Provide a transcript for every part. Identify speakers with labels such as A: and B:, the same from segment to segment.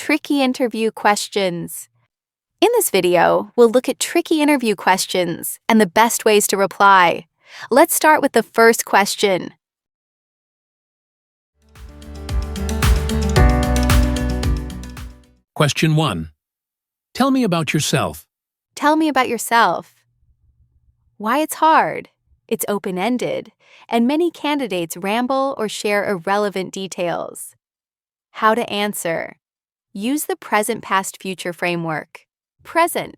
A: Tricky interview questions. In this video, we'll look at tricky interview questions and the best ways to reply. Let's start with the first question.
B: Question 1. Tell me about yourself.
A: Tell me about yourself. Why it's hard. It's open-ended, and many candidates ramble or share irrelevant details. How to answer. Use the present, past, future framework. Present.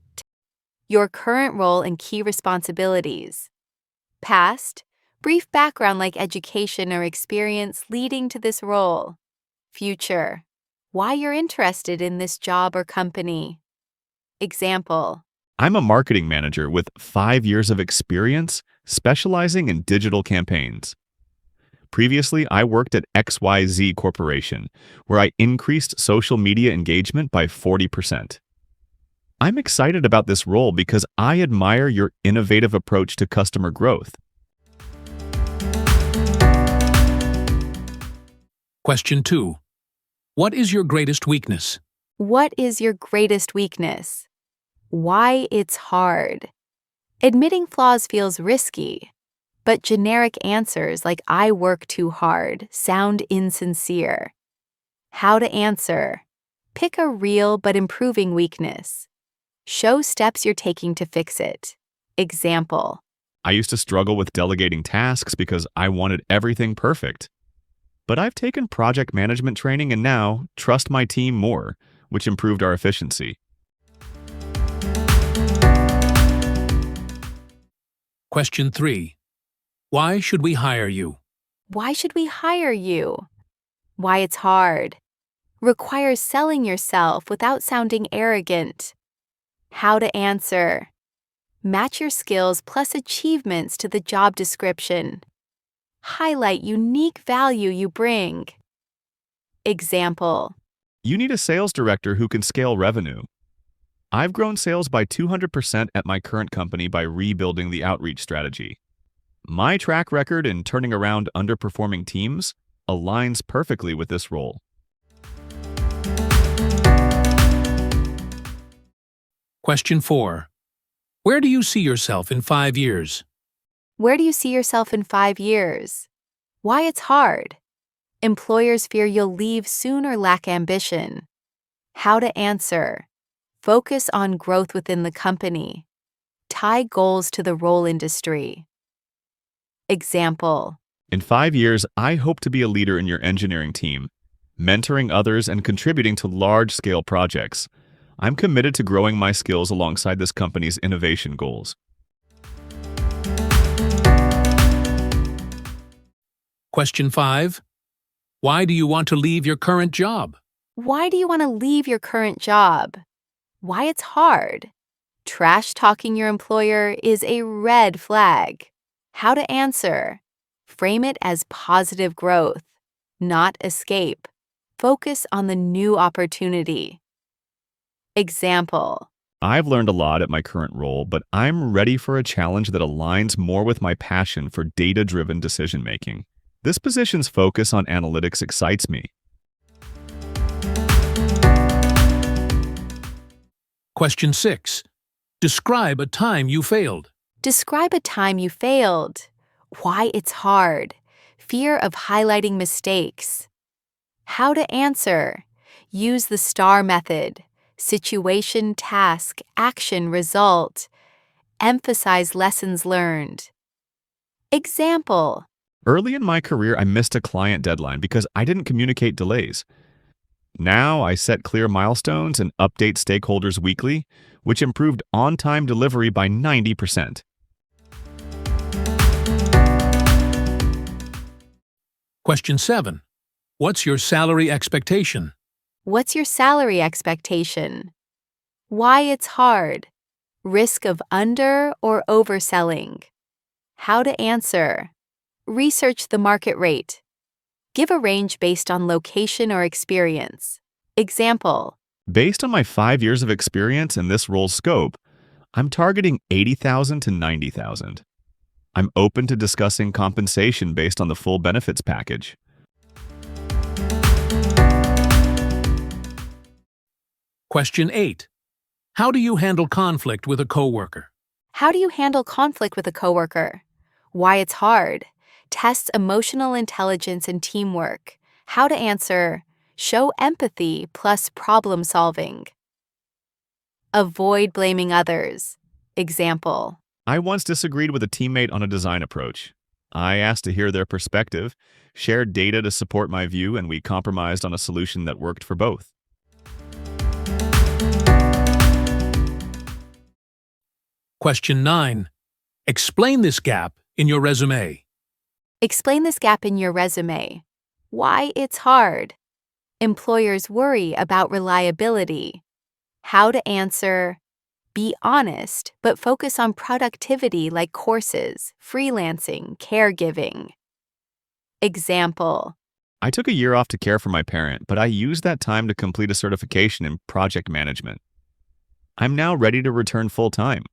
A: Your current role and key responsibilities. Past. Brief background like education or experience leading to this role. Future. Why you're interested in this job or company. Example.
C: I'm a marketing manager with 5 years of experience specializing in digital campaigns. Previously, I worked at XYZ Corporation, where I increased social media engagement by 40%. I'm excited about this role because I admire your innovative approach to customer growth.
B: Question 2. What is your greatest weakness?
A: What is your greatest weakness? Why it's hard. Admitting flaws feels risky, but generic answers like "I work too hard" sound insincere. How to answer. Pick a real but improving weakness. Show steps you're taking to fix it. Example.
C: I used to struggle with delegating tasks because I wanted everything perfect. But I've taken project management training and now trust my team more, which improved our efficiency.
B: Question 3. Why should we hire you?
A: Why should we hire you? Why it's hard. Requires selling yourself without sounding arrogant. How to answer. Match your skills plus achievements to the job description. Highlight unique value you bring. Example.
C: You need a sales director who can scale revenue. I've grown sales by 200% at my current company by rebuilding the outreach strategy. My track record in turning around underperforming teams aligns perfectly with this role.
B: Question 4. Where do you see yourself in 5 years?
A: Where do you see yourself in 5 years? Why it's hard. Employers fear you'll leave soon or lack ambition. How to answer. Focus on growth within the company. Tie goals to the role industry. Example.
C: In 5 years, I hope to be a leader in your engineering team, mentoring others and contributing to large-scale projects. I'm committed to growing my skills alongside this company's innovation goals.
B: Question 5. Why do you want to leave your current job?
A: Why do you want to leave your current job? Why it's hard. Trash-talking your employer is a red flag. How to answer. Frame it as positive growth, not escape. Focus on the new opportunity. Example.
C: I've learned a lot at my current role, but I'm ready for a challenge that aligns more with my passion for data-driven decision-making. This position's focus on analytics excites me.
B: Question 6. Describe a time you failed.
A: Describe a time you failed. Why it's hard. Fear of highlighting mistakes. How to answer. Use the STAR method. Situation, task, action, result. Emphasize lessons learned. Example.
C: Early in my career, I missed a client deadline because I didn't communicate delays. Now I set clear milestones and update stakeholders weekly, which improved on-time delivery by 90%.
B: Question 7. What's your salary expectation?
A: What's your salary expectation? Why it's hard. Risk of under or overselling. How to answer. Research the market rate. Give a range based on location or experience. Example.
C: Based on my 5 years of experience in this role's scope, I'm targeting $80,000 to $90,000. I'm open to discussing compensation based on the full benefits package.
B: Question 8. How do you handle conflict with a coworker?
A: How do you handle conflict with a coworker? Why it's hard. Tests emotional intelligence and teamwork. How to answer. Show empathy plus problem solving. Avoid blaming others. Example.
C: I once disagreed with a teammate on a design approach. I asked to hear their perspective, shared data to support my view, and we compromised on a solution that worked for both.
B: Question 9. Explain this gap in your resume.
A: Explain this gap in your resume. Why it's hard. Employers worry about reliability. How to answer. Be honest, but focus on productivity like courses, freelancing, caregiving. Example.
C: I took a year off to care for my parent, but I used that time to complete a certification in project management. I'm now ready to return full-time.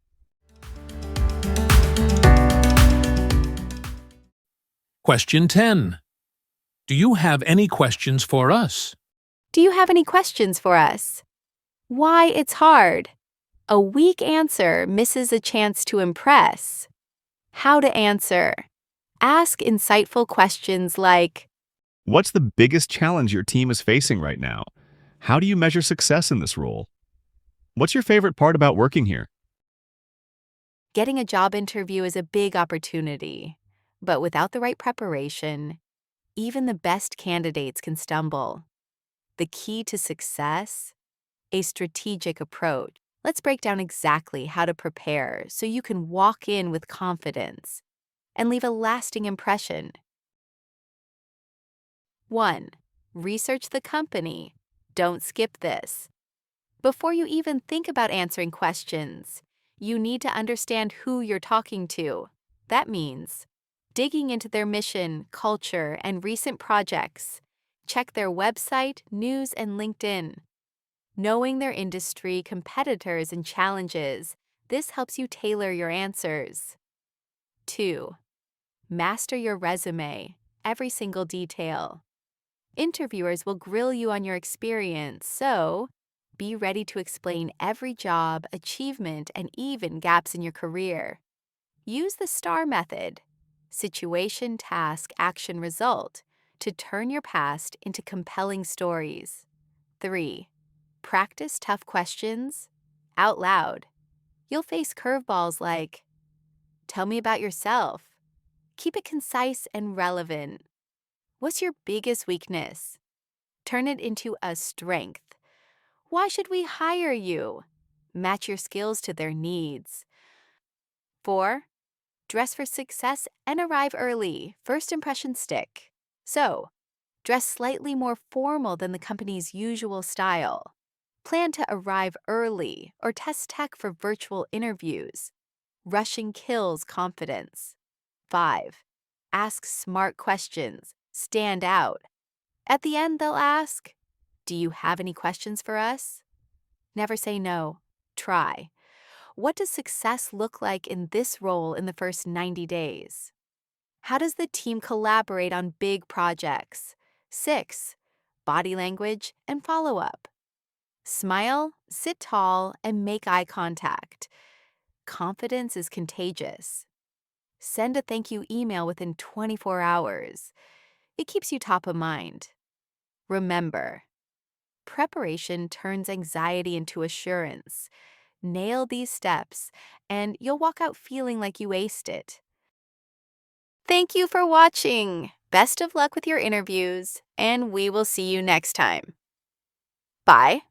B: Question 10. Do you have any questions for us?
A: Do you have any questions for us? Why it's hard. A weak answer misses a chance to impress. How to answer. Ask insightful questions like,
C: What's the biggest challenge your team is facing right now? How do you measure success in this role? What's your favorite part about working here?
A: getting a job interview is a big opportunity, but without the right preparation, even the best candidates can stumble. The key to success? A strategic approach. Let's break down exactly how to prepare so you can walk in with confidence and leave a lasting impression. 1. Research the company. Don't skip this. Before you even think about answering questions, you need to understand who you're talking to. That means digging into their mission, culture, and recent projects. Check their website, news, and LinkedIn. Knowing their industry, competitors, and challenges, this helps you tailor your answers. 2. Master your resume, every single detail. Interviewers will grill you on your experience, so be ready to explain every job, achievement, and even gaps in your career. Use the STAR method, situation, task, action, result, to turn your past into compelling stories. 3. Practice tough questions out loud. You'll face curveballs like, tell me about yourself. Keep it concise and relevant. What's your biggest weakness? Turn it into a strength. Why should we hire you? Match your skills to their needs. 4. Dress for success and arrive early. First impressions stick. So, dress slightly more formal than the company's usual style. Plan to arrive early or test tech for virtual interviews. Rushing kills confidence. 5. Ask smart questions. Stand out. At the end, they'll ask, do you have any questions for us? Never say no. Try. What does success look like in this role in the first 90 days? How does the team collaborate on big projects? 6. Body language and follow-up. Smile, sit tall, and make eye contact. Confidence is contagious. Send a thank you email within 24 hours. It keeps you top of mind. Remember, preparation turns anxiety into assurance. Nail these steps, and you'll walk out feeling like you aced it. Thank you for watching. Best of luck with your interviews, and we will see you next time. Bye.